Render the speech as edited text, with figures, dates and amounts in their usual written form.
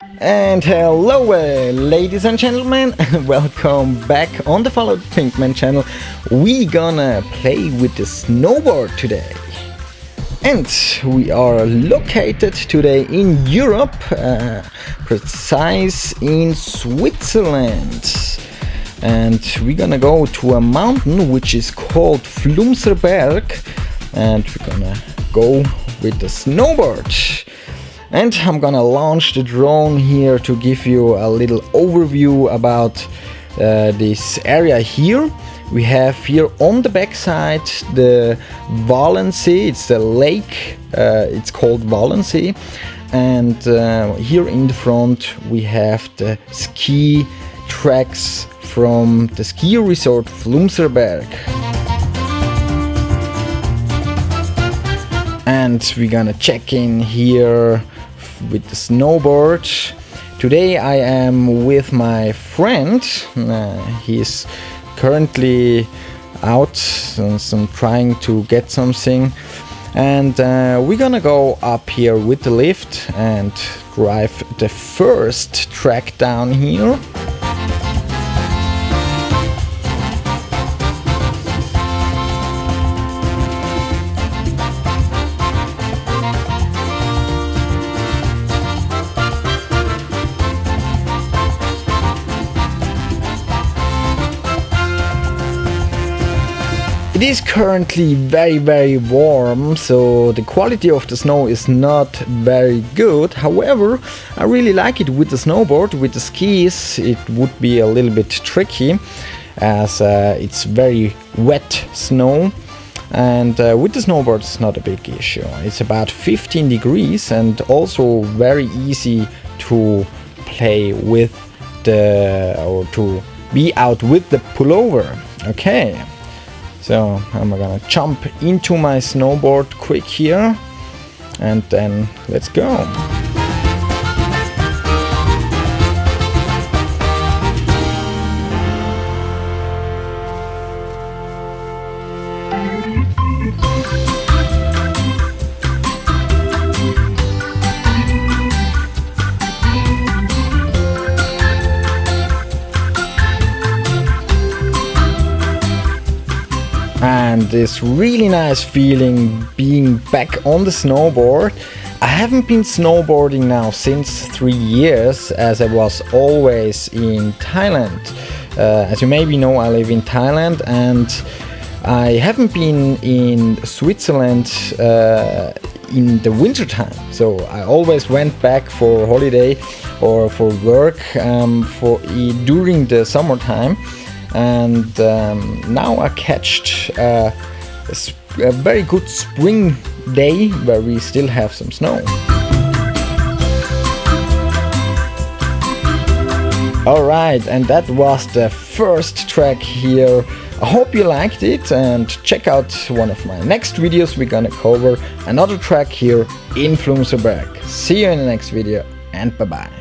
And hello ladies and gentlemen, welcome back on the Follow PINKMAN channel. We gonna play with the snowboard today. And we are located today in Europe, precise in Switzerland. And we're gonna go to a mountain which is called Flumserberg, and we're gonna go with the snowboard. And I'm gonna launch the drone here to give you a little overview about this area here. We have here on the backside the Wallensee. It's a lake, it's called Wallensee. And here in the front we have the ski tracks from the ski resort Flumserberg. And we're gonna check in here with the snowboard. Today I am with my friend. He's currently out trying to get something, and we're gonna go up here with the lift and drive the first track down here. It is currently very warm, so the quality of the snow is not very good. However, I really like it with the snowboard. With the skis it would be a little bit tricky, as it's very wet snow, and with the snowboard it's not a big issue. It's about 15 degrees and also very easy to play with or to be out with the pullover. Okay. So I'm gonna jump into my snowboard quick here, and then let's go. And this really nice feeling being back on the snowboard. I haven't been snowboarding now since 3 years, as I was always in Thailand. As you maybe know, I live in Thailand, and I haven't been in Switzerland in the winter time. So I always went back for holiday or for work during the summertime. And now I catched a very good spring day where we still have some snow. Alright, and that was the first track here. I hope you liked it, and check out one of my next videos. We're gonna cover another track here in Flumserberg. See you in the next video, and bye bye.